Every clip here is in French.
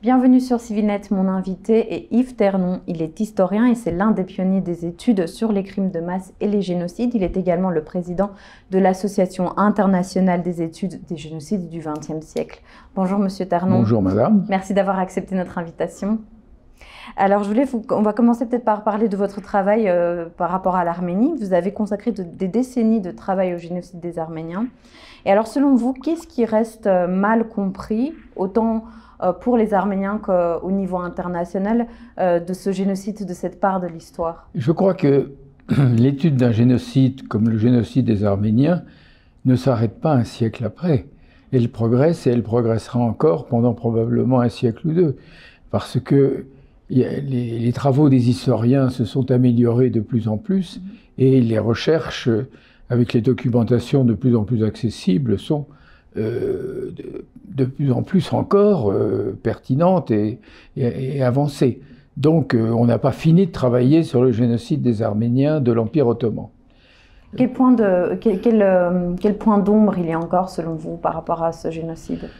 Bienvenue sur Civilnet, mon invité est Yves Ternon. Il est historien et c'est l'un des pionniers des études sur les crimes de masse et les génocides. Il est également le président de l'Association internationale des études des génocides du XXe siècle. Bonjour Monsieur Ternon. Bonjour Madame. Merci d'avoir accepté notre invitation. Alors, on va commencer peut-être par parler de votre travail par rapport à l'Arménie. Vous avez consacré des décennies de travail au génocide des Arméniens. Et alors, selon vous, qu'est-ce qui reste mal compris, autant pour les Arméniens qu'au niveau international, de ce génocide, de cette part de l'histoire? Je crois que l'étude d'un génocide comme le génocide des Arméniens ne s'arrête pas un siècle après. Elle progresse et elle progressera encore pendant probablement un siècle ou deux. Parce que les travaux des historiens se sont améliorés de plus en plus et les recherches, avec les documentations de plus en plus accessibles, sont de plus en plus encore pertinentes et avancées. Donc on n'a pas fini de travailler sur le génocide des Arméniens de l'Empire ottoman. Quel point d'ombre il y a encore, selon vous, par rapport à ce génocide?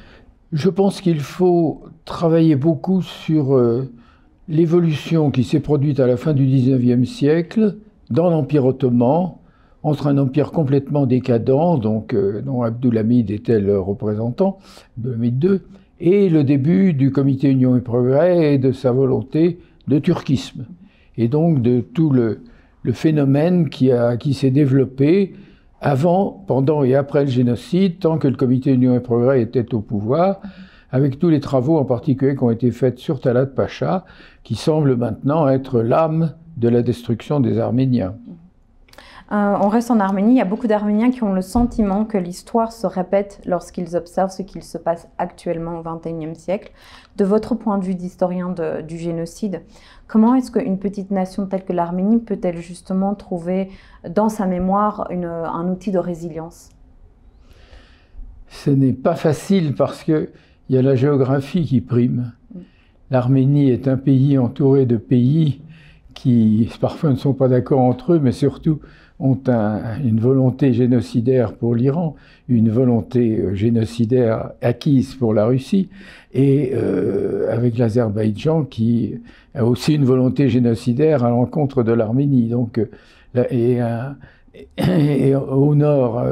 Je pense qu'il faut travailler beaucoup sur l'évolution qui s'est produite à la fin du XIXe siècle dans l'Empire ottoman, entre un empire complètement décadent, donc, dont Abdulhamid était le représentant, Abdulhamid II, et le début du Comité Union et Progrès et de sa volonté de turquisme. Et donc de tout le phénomène qui s'est développé avant, pendant et après le génocide, tant que le Comité Union et Progrès était au pouvoir, avec tous les travaux en particulier qui ont été faits sur Talat Pacha, qui semble maintenant être l'âme de la destruction des Arméniens. On reste en Arménie, il y a beaucoup d'Arméniens qui ont le sentiment que l'histoire se répète lorsqu'ils observent ce qu'il se passe actuellement au XXIe siècle. De votre point de vue d'historien du génocide, comment est-ce qu'une petite nation telle que l'Arménie peut-elle justement trouver dans sa mémoire un outil de résilience? Ce n'est pas facile parce qu'il y a la géographie qui prime. L'Arménie est un pays entouré de pays qui parfois ne sont pas d'accord entre eux, mais surtout ont une volonté génocidaire pour l'Iran, une volonté génocidaire acquise pour la Russie, et avec l'Azerbaïdjan qui a aussi une volonté génocidaire à l'encontre de l'Arménie. Donc, et au nord,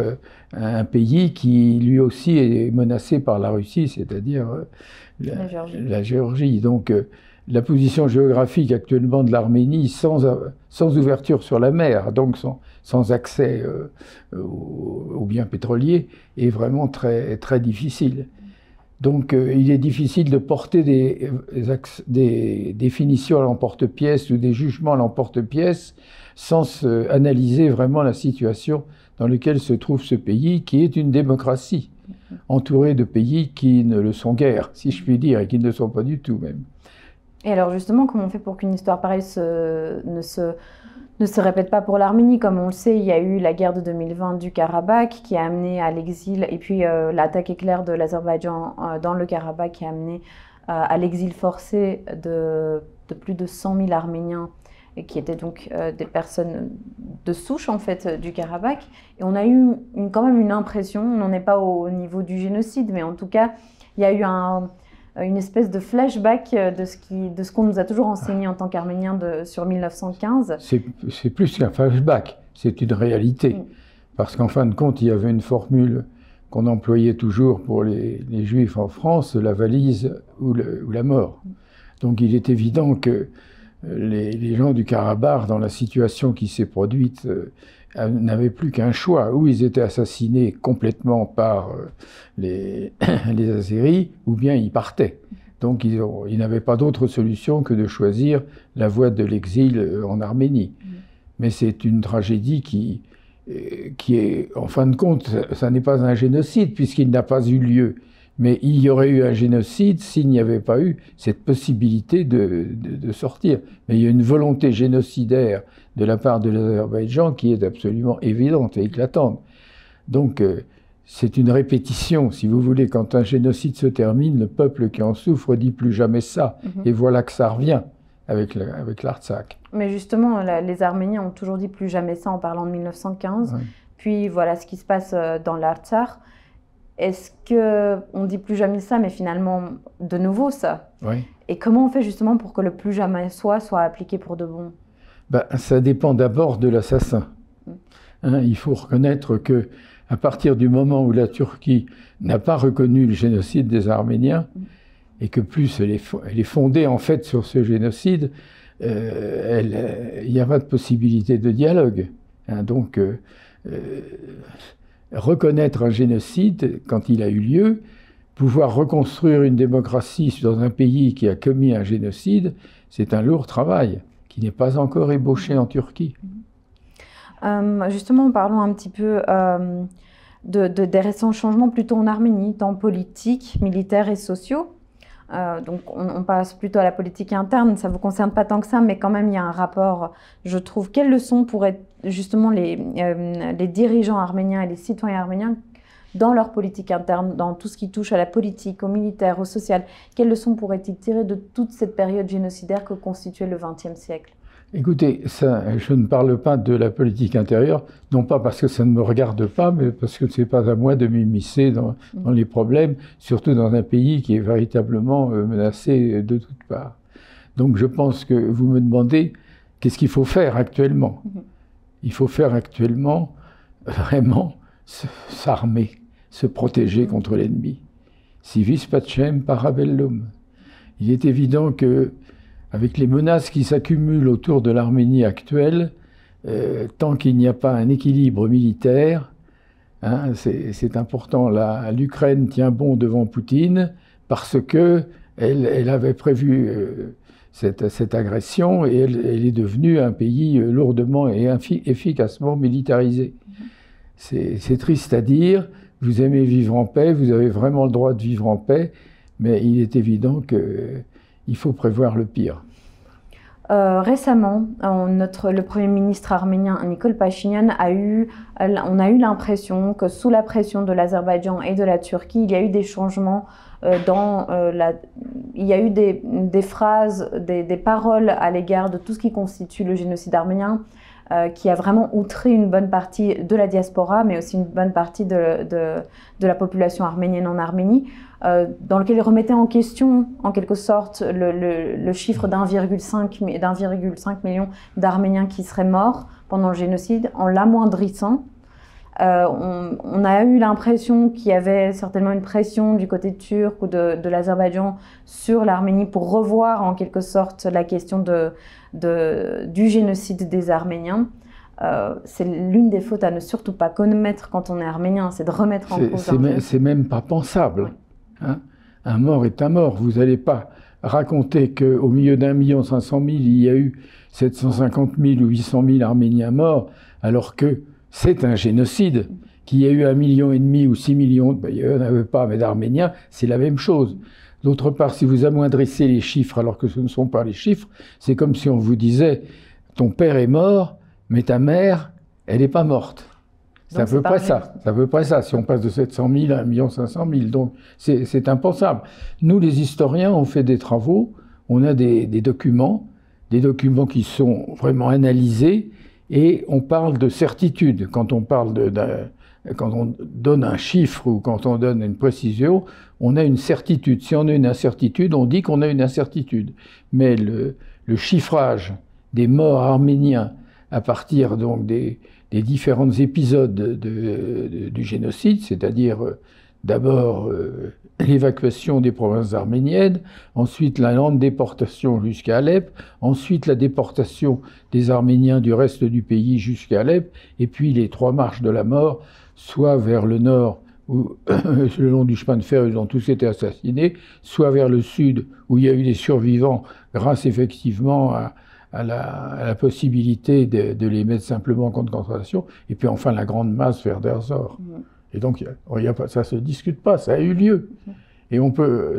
un pays qui lui aussi est menacé par la Russie, c'est-à-dire la Géorgie. Donc, la position géographique actuellement de l'Arménie, sans ouverture sur la mer, donc sans accès aux biens pétroliers, est vraiment très, très difficile. Donc il est difficile de porter des définitions à l'emporte-pièce ou des jugements à l'emporte-pièce sans analyser vraiment la situation dans laquelle se trouve ce pays, qui est une démocratie, entourée de pays qui ne le sont guère, si je puis dire, et qui ne le sont pas du tout même. Et alors justement, comment on fait pour qu'une histoire pareille ne se répète pas pour l'Arménie? Comme on le sait, il y a eu la guerre de 2020 du Karabakh qui a amené à l'exil, et puis l'attaque éclair de l'Azerbaïdjan dans le Karabakh qui a amené à l'exil forcé de plus de 100 000 Arméniens, et qui étaient donc des personnes de souche en fait du Karabakh. Et on a eu quand même une impression, on n'en est pas au niveau du génocide, mais en tout cas, il y a eu une espèce de flashback de ce qu'on nous a toujours enseigné en tant qu'Arméniens sur 1915. C'est plus qu'un flashback, c'est une réalité. Parce qu'en fin de compte, il y avait une formule qu'on employait toujours pour les Juifs en France, la valise ou la mort. Donc il est évident que les gens du Karabakh, dans la situation qui s'est produite, n'avaient plus qu'un choix. Ou ils étaient assassinés complètement par les Azéris, ou bien ils partaient. Donc ils n'avaient pas d'autre solution que de choisir la voie de l'exil en Arménie. Mais c'est une tragédie qui est, en fin de compte, ça n'est pas un génocide, puisqu'il n'a pas eu lieu. Mais il y aurait eu un génocide s'il n'y avait pas eu cette possibilité de sortir. Mais il y a une volonté génocidaire de la part de l'Azerbaïdjan qui est absolument évidente et éclatante. Donc c'est une répétition, si vous voulez. Quand un génocide se termine, le peuple qui en souffre dit plus jamais ça. Et voilà que ça revient avec l'Artsakh. Mais justement, les Arméniens ont toujours dit plus jamais ça en parlant de 1915. Puis voilà ce qui se passe dans l'Artsakh. est-ce qu'on dit plus jamais ça, mais finalement, de nouveau ça? Oui. Et comment on fait justement pour que le plus jamais soit appliqué pour de bon? Ben, ça dépend d'abord de l'assassin. Il faut reconnaître que à partir du moment où la Turquie n'a pas reconnu le génocide des Arméniens, et que plus elle est fondée en fait sur ce génocide, il n'y a pas de possibilité de dialogue. Donc, reconnaître un génocide quand il a eu lieu, pouvoir reconstruire une démocratie dans un pays qui a commis un génocide, c'est un lourd travail qui n'est pas encore ébauché en Turquie. Justement, parlons un petit peu des récents changements plutôt en Arménie, tant politiques, militaires et sociaux. Donc on passe plutôt à la politique interne, ça ne vous concerne pas tant que ça, mais quand même il y a un rapport, je trouve. Quelles leçons pourraient justement les dirigeants arméniens et les citoyens arméniens, dans leur politique interne, dans tout ce qui touche à la politique, au militaire, au social, quelles leçons pourraient-ils tirer de toute cette période génocidaire que constituait le XXe siècle? Écoutez, ça, je ne parle pas de la politique intérieure, non pas parce que ça ne me regarde pas, mais parce que ce n'est pas à moi de m'immiscer dans les problèmes, surtout dans un pays qui est véritablement menacé de toutes parts. Donc je pense que vous me demandez qu'est-ce qu'il faut faire actuellement. Il faut faire actuellement vraiment s'armer, se protéger contre l'ennemi. Si vis pacem parabellum. Il est évident que avec les menaces qui s'accumulent autour de l'Arménie actuelle, tant qu'il n'y a pas un équilibre militaire, c'est important. L'Ukraine tient bon devant Poutine parce qu'elle avait prévu cette agression et elle est devenue un pays lourdement et efficacement militarisé. C'est triste à dire, vous aimez vivre en paix, vous avez vraiment le droit de vivre en paix, mais il est évident qu'il faut prévoir le pire. Récemment, le Premier ministre arménien Nikol Pachinian on a eu l'impression que sous la pression de l'Azerbaïdjan et de la Turquie, il y a eu des changements il y a eu des phrases, des paroles à l'égard de tout ce qui constitue le génocide arménien, qui a vraiment outré une bonne partie de la diaspora, mais aussi une bonne partie de la population arménienne en Arménie, dans lequel il remettait en question, en quelque sorte, le chiffre d'1,5 million d'Arméniens qui seraient morts pendant le génocide, en l'amoindrissant. On a eu l'impression qu'il y avait certainement une pression du côté turc ou de l'Azerbaïdjan sur l'Arménie pour revoir en quelque sorte la question du génocide des Arméniens. C'est l'une des fautes à ne surtout pas commettre quand on est arménien, c'est de remettre en cause. C'est même pas pensable. Un mort est un mort. Vous n'allez pas raconter qu'au milieu d'1,5 million, il y a eu 750 000 ou 800 000 Arméniens morts, alors que c'est un génocide. Qu'il y a eu 1,5 million ou 6 millions, il n'y en avait pas, mais d'Arméniens, c'est la même chose. D'autre part, si vous amoindrissez les chiffres alors que ce ne sont pas les chiffres, c'est comme si on vous disait « ton père est mort, mais ta mère, elle n'est pas morte ». C'est à peu près ça. C'est à peu près ça, si on passe de 700 000 à 1 500 000. Donc, c'est impensable. Nous, les historiens, on fait des travaux, on a des documents qui sont vraiment analysés, et on parle de certitude. Quand on donne un chiffre ou quand on donne une précision, on a une certitude. Si on a une incertitude, on dit qu'on a une incertitude. Mais le chiffrage des morts arméniens à partir donc des différents épisodes du génocide, c'est-à-dire d'abord l'évacuation des provinces arméniennes, ensuite la lente déportation jusqu'à Alep, ensuite la déportation des Arméniens du reste du pays jusqu'à Alep, et puis les 3 marches de la mort, soit vers le nord, où, le long du chemin de fer, ils ont tous été assassinés, soit vers le sud, où il y a eu des survivants, grâce effectivement à la possibilité de les mettre simplement en camp de concentration, et puis enfin la grande masse vers Derzor. Et donc, ça ne se discute pas, ça a eu lieu. Et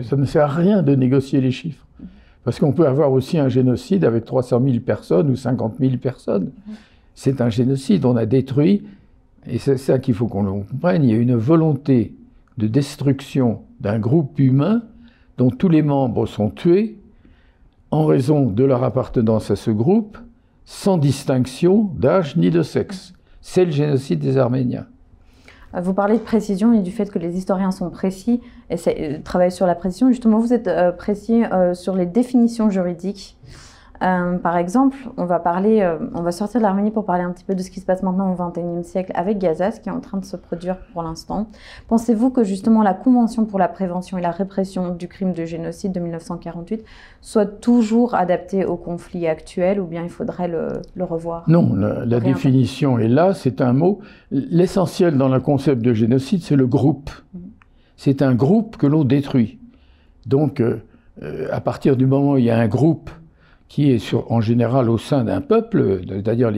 ça ne sert à rien de négocier les chiffres. Parce qu'on peut avoir aussi un génocide avec 300 000 personnes ou 50 000 personnes. C'est un génocide, on a détruit, et c'est ça qu'il faut qu'on comprenne, il y a une volonté de destruction d'un groupe humain dont tous les membres sont tués en raison de leur appartenance à ce groupe, sans distinction d'âge ni de sexe. C'est le génocide des Arméniens. Vous parlez de précision et du fait que les historiens sont précis et travaillent sur la précision. Justement, vous êtes précis sur les définitions juridiques. Par exemple, on va sortir de l'Arménie pour parler un petit peu de ce qui se passe maintenant au XXIe siècle avec Gaza, ce qui est en train de se produire pour l'instant. Pensez-vous que justement la Convention pour la prévention et la répression du crime de génocide de 1948 soit toujours adaptée au conflit actuel, ou bien il faudrait le revoir? Non, la définition est là, c'est un mot. L'essentiel dans le concept de génocide, c'est le groupe. C'est un groupe que l'on détruit. Donc, à partir du moment où il y a un groupe qui est en général au sein d'un peuple, c'est-à-dire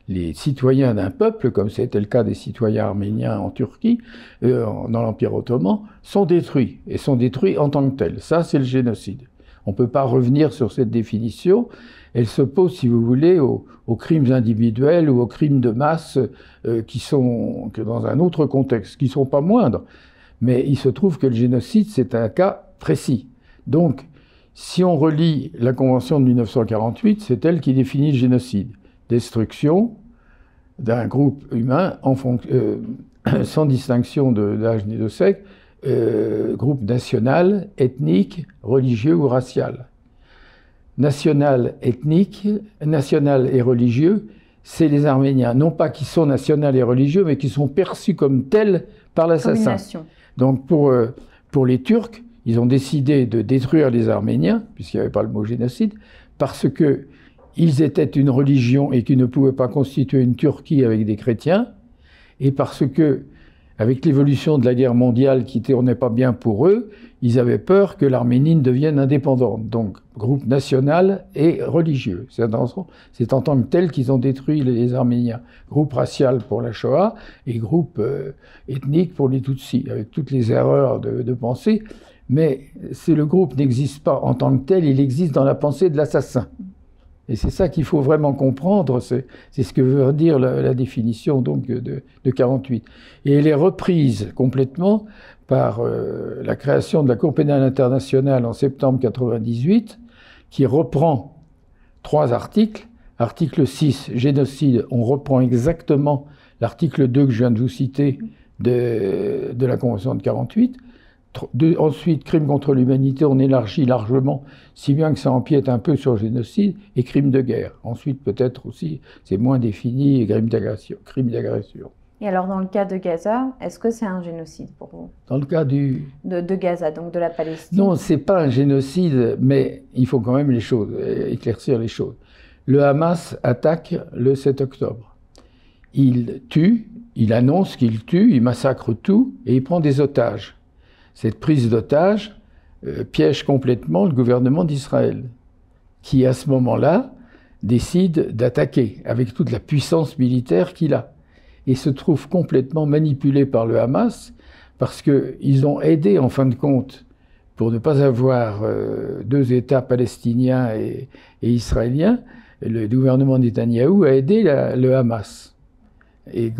les citoyens d'un peuple, comme c'était le cas des citoyens arméniens en Turquie, dans l'Empire ottoman, sont détruits, et sont détruits en tant que tels. Ça, c'est le génocide. On ne peut pas revenir sur cette définition. Elle s'oppose, si vous voulez, aux crimes individuels ou aux crimes de masse qui sont dans un autre contexte, qui ne sont pas moindres. Mais il se trouve que le génocide, c'est un cas précis. Donc, si on relit la Convention de 1948, c'est elle qui définit le génocide. Destruction d'un groupe humain sans distinction d'âge ni de sexe, groupe national, ethnique, religieux ou racial. National, ethnique, national et religieux, c'est les Arméniens. Non pas qui sont nationaux et religieux, mais qui sont perçus comme tels par l'assassin. Donc pour les Turcs, ils ont décidé de détruire les Arméniens, puisqu'il n'y avait pas le mot génocide, parce qu'ils étaient une religion et qu'ils ne pouvaient pas constituer une Turquie avec des chrétiens, et parce que, avec l'évolution de la guerre mondiale qui ne tournait pas bien pour eux, ils avaient peur que l'Arménie devienne indépendante. Donc, groupe national et religieux. C'est en tant que tel qu'ils ont détruit les Arméniens. Groupe racial pour la Shoah et groupe ethnique pour les Tutsis, avec toutes les erreurs de pensée. Mais le groupe n'existe pas en tant que tel, il existe dans la pensée de l'assassin. Et c'est ça qu'il faut vraiment comprendre, c'est ce que veut dire la définition donc, de 48. Et elle est reprise complètement par la création de la Cour pénale internationale en septembre 1998, qui reprend 3 articles. Article 6, génocide, on reprend exactement l'article 2 que je viens de vous citer de la Convention de 48. Ensuite, crime contre l'humanité, on élargit largement, si bien que ça empiète un peu sur le génocide, et crime de guerre. Ensuite, peut-être aussi, c'est moins défini, crime d'agression. Et alors, dans le cas de Gaza, est-ce que c'est un génocide pour vous? Dans le cas de Gaza, donc de la Palestine? Non, c'est pas un génocide, mais il faut quand même éclaircir les choses. Le Hamas attaque le 7 octobre. Il tue, il annonce qu'il tue, il massacre tout, et il prend des otages. Cette prise d'otage piège complètement le gouvernement d'Israël, qui à ce moment-là décide d'attaquer avec toute la puissance militaire qu'il a, et se trouve complètement manipulé par le Hamas, parce qu'ils ont aidé en fin de compte, pour ne pas avoir 2 États palestiniens et israéliens, le gouvernement Netanyahou a aidé le Hamas, et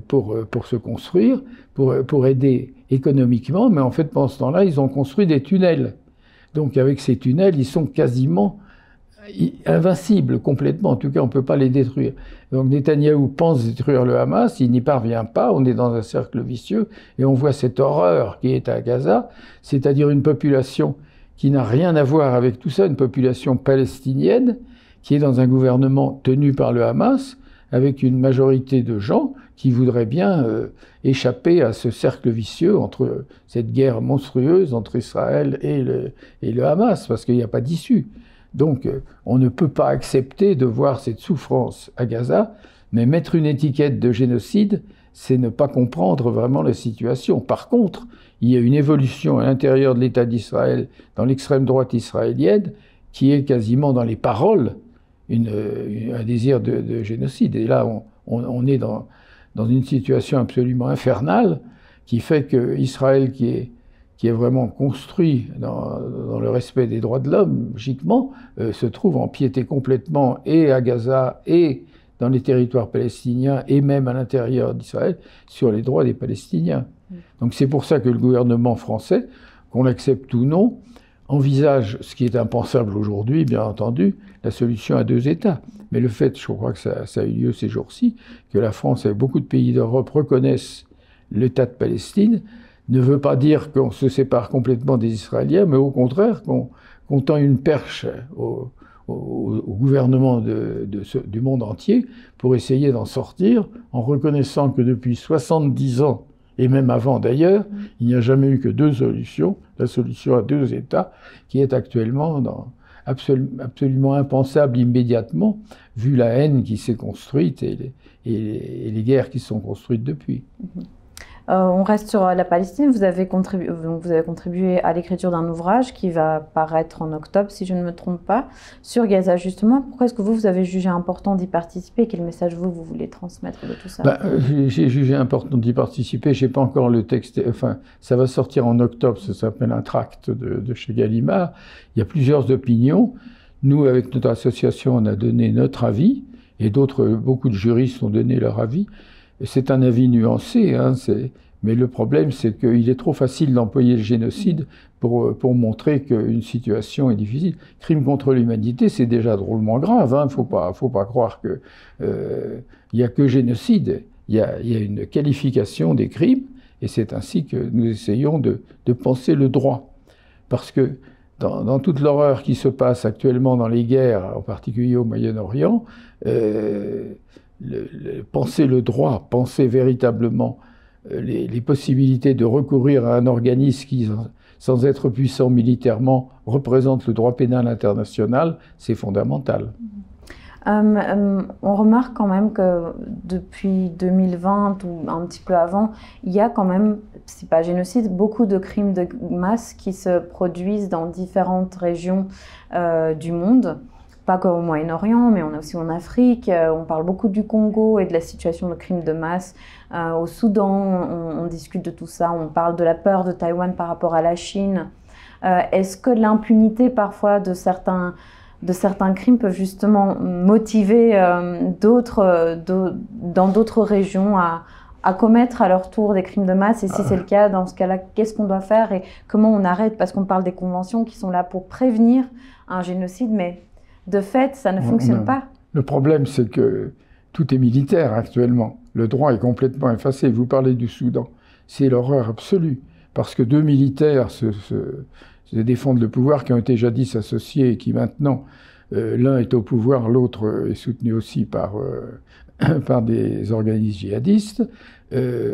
pour se construire, pour aider économiquement, mais en fait, pendant ce temps-là, ils ont construit des tunnels. Donc, avec ces tunnels, ils sont quasiment invincibles, complètement. En tout cas, on ne peut pas les détruire. Donc, Netanyahou pense détruire le Hamas, il n'y parvient pas, on est dans un cercle vicieux, et on voit cette horreur qui est à Gaza, c'est-à-dire une population qui n'a rien à voir avec tout ça, une population palestinienne, qui est dans un gouvernement tenu par le Hamas, avec une majorité de gens qui voudraient bien échapper à ce cercle vicieux entre cette guerre monstrueuse entre Israël et le Hamas, parce qu'il n'y a pas d'issue. Donc on ne peut pas accepter de voir cette souffrance à Gaza, mais mettre une étiquette de génocide, c'est ne pas comprendre vraiment la situation. Par contre, il y a une évolution à l'intérieur de l'État d'Israël, dans l'extrême droite israélienne, qui est quasiment dans les paroles, un désir de génocide. Et là, on est dans une situation absolument infernale qui fait qu'Israël, qui est vraiment construit dans le respect des droits de l'homme, logiquement, se trouve empiété complètement et à Gaza et dans les territoires palestiniens et même à l'intérieur d'Israël sur les droits des Palestiniens. Donc c'est pour ça que le gouvernement français, qu'on l'accepte ou non, envisage, ce qui est impensable aujourd'hui, bien entendu, la solution à 2 États. Mais le fait, je crois que ça a eu lieu ces jours-ci, que la France et beaucoup de pays d'Europe reconnaissent l'État de Palestine ne veut pas dire qu'on se sépare complètement des Israéliens, mais au contraire qu'on tend une perche au gouvernement du monde entier pour essayer d'en sortir, en reconnaissant que depuis 70 ans, et même avant d'ailleurs, il n'y a jamais eu que deux solutions, la solution à deux États, qui est actuellement absolument impensable immédiatement, vu la haine qui s'est construite et les guerres qui se sont construites depuis. On reste sur la Palestine. Vous avez contribué à l'écriture d'un ouvrage qui va paraître en octobre, si je ne me trompe pas, sur Gaza justement. Pourquoi est-ce que vous avez jugé important d'y participer? Quel message vous voulez transmettre de tout ça? J'ai jugé important d'y participer. Je n'ai pas encore le texte. Enfin, ça va sortir en octobre. Ça s'appelle un tract de chez Gallimard. Il y a plusieurs opinions. Nous, avec notre association, on a donné notre avis, et beaucoup de juristes ont donné leur avis. C'est un avis nuancé, hein, mais le problème, c'est qu'il est trop facile d'employer le génocide pour montrer qu'une situation est difficile. Crime contre l'humanité, c'est déjà drôlement grave. Hein, faut pas croire que y a que génocide. Il y a une qualification des crimes, et c'est ainsi que nous essayons de penser le droit. Parce que dans toute l'horreur qui se passe actuellement dans les guerres, en particulier au Moyen-Orient, penser le droit, penser véritablement les possibilités de recourir à un organisme qui, sans être puissant militairement, représente le droit pénal international, c'est fondamental. On remarque quand même que depuis 2020 ou un petit peu avant, il y a quand même, c'est pas génocide, beaucoup de crimes de masse qui se produisent dans différentes régions du monde. Pas qu'au Moyen-Orient, mais on a aussi en Afrique. On parle beaucoup du Congo et de la situation de crimes de masse. Au Soudan, on discute de tout ça. On parle de la peur de Taïwan par rapport à la Chine. Est-ce que l'impunité parfois de certains crimes peut justement motiver dans d'autres régions à commettre à leur tour des crimes de masse? Et si c'est le cas, dans ce cas-là, qu'est-ce qu'on doit faire et comment on arrête? Parce qu'on parle des conventions qui sont là pour prévenir un génocide, mais de fait, ça ne fonctionne pas. Le problème, c'est que tout est militaire actuellement. Le droit est complètement effacé. Vous parlez du Soudan. C'est l'horreur absolue. Parce que deux militaires se défendent le pouvoir, qui ont été jadis associés et qui maintenant, l'un est au pouvoir, l'autre est soutenu aussi par des organismes djihadistes,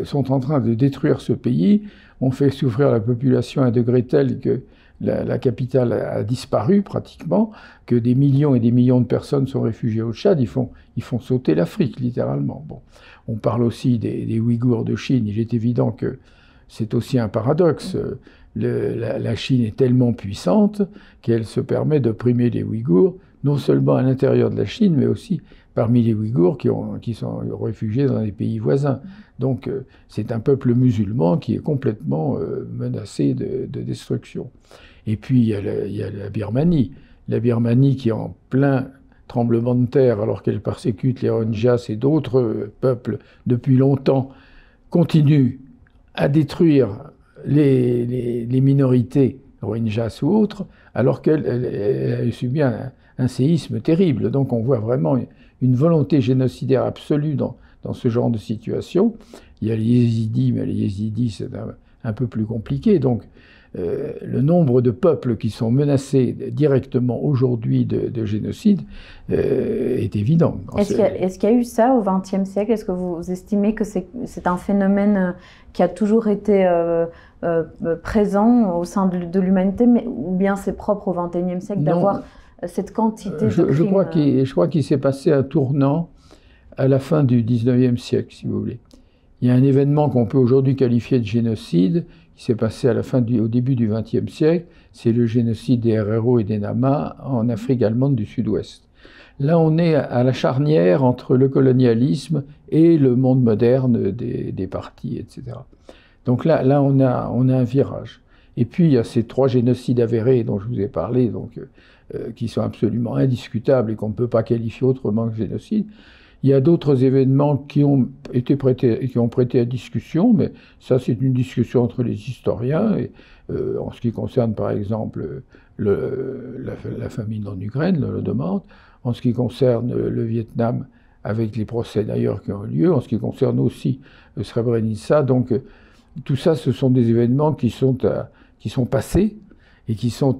sont en train de détruire ce pays. On fait souffrir la population à un degré tel que la capitale a disparu pratiquement, que des millions et des millions de personnes sont réfugiées au Tchad. Ils font sauter l'Afrique, littéralement. Bon. On parle aussi des Ouïghours de Chine. Il est évident que c'est aussi un paradoxe. La Chine est tellement puissante qu'elle se permet d'opprimer les Ouïghours, non seulement à l'intérieur de la Chine, mais aussi parmi les Ouïghours qui sont réfugiés dans les pays voisins. Donc c'est un peuple musulman qui est complètement menacé de destruction. Et puis il y a la Birmanie. La Birmanie qui est en plein tremblement de terre alors qu'elle persécute les Rohingyas et d'autres peuples depuis longtemps, continue à détruire les minorités, Rohingyas ou autres, alors qu'elle a subi un séisme terrible. Donc on voit vraiment une volonté génocidaire absolue dans ce genre de situation. Il y a les Yézidis, mais les Yézidis c'est un peu plus compliqué. Donc le nombre de peuples qui sont menacés directement aujourd'hui de génocide est évident. Est-ce qu'il y a eu ça au XXe siècle? Est-ce que vous estimez que c'est un phénomène qui a toujours été présent au sein de l'humanité, ou bien c'est propre au XXIe siècle d'avoir cette quantité de crimes? Je crois qu'il s'est passé un tournant à la fin du XIXe siècle, si vous voulez. Il y a un événement qu'on peut aujourd'hui qualifier de génocide qui s'est passé au début du XXe siècle, c'est le génocide des Herero et des Nama en Afrique allemande du Sud-Ouest. Là, on est à la charnière entre le colonialisme et le monde moderne des partis, etc. Donc là on a un virage. Et puis, il y a ces trois génocides avérés dont je vous ai parlé, donc, qui sont absolument indiscutables et qu'on ne peut pas qualifier autrement que génocide. Il y a d'autres événements qui ont prêté à discussion, mais ça, c'est une discussion entre les historiens. Et, en ce qui concerne, par exemple, la famine en Ukraine, l'Holodomor, en ce qui concerne le Vietnam avec les procès d'ailleurs qui ont eu lieu, en ce qui concerne aussi Srebrenica. Donc tout ça, ce sont des événements qui sont passés et qui sont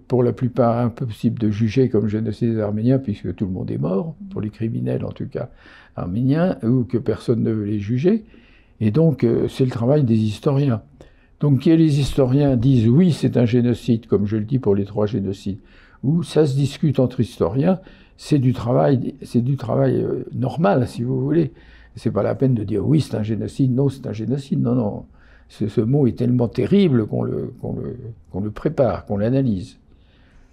pour la plupart impossibles de juger comme génocide des Arméniens, puisque tout le monde est mort, pour les criminels en tout cas arméniens, ou que personne ne veut les juger. Et donc c'est le travail des historiens. Donc les historiens disent oui, c'est un génocide, comme je le dis pour les 3 génocides, ou ça se discute entre historiens, c'est du travail normal, si vous voulez. C'est pas la peine de dire oui, c'est un génocide, non, c'est un génocide. Non, non. Ce mot est tellement terrible qu'on le prépare, qu'on l'analyse.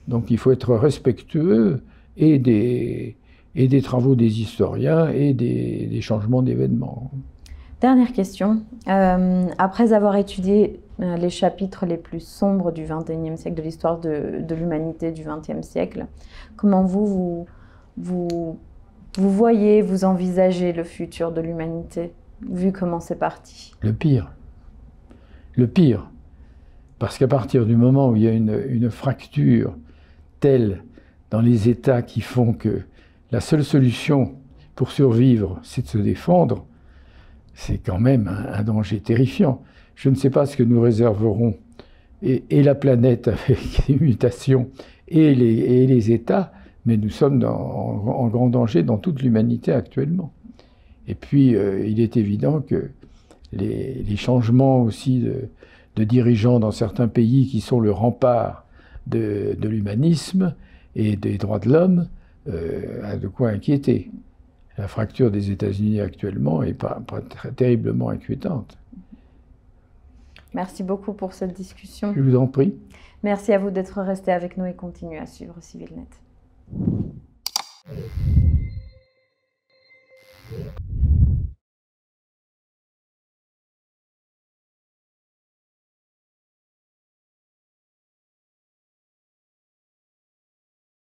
Donc il faut être respectueux et des travaux des historiens et des changements d'événements. Dernière question. Après avoir étudié les chapitres les plus sombres du XXIe siècle, de l'histoire de l'humanité du XXe siècle, comment vous voyez, vous envisagez le futur de l'humanité, vu comment c'est parti? Le pire. Le pire. Parce qu'à partir du moment où il y a une fracture telle dans les États qui font que la seule solution pour survivre, c'est de se défendre, c'est quand même un danger terrifiant. Je ne sais pas ce que nous réserverons, et la planète avec les mutations, et les États, mais nous sommes en grand danger dans toute l'humanité actuellement. Et puis, il est évident que les changements aussi de dirigeants dans certains pays qui sont le rempart de l'humanisme et des droits de l'homme a de quoi inquiéter. La fracture des États-Unis actuellement est pas très terriblement inquiétante. Merci beaucoup pour cette discussion. Je vous en prie. Merci à vous d'être restés avec nous et continuez à suivre CivilNet.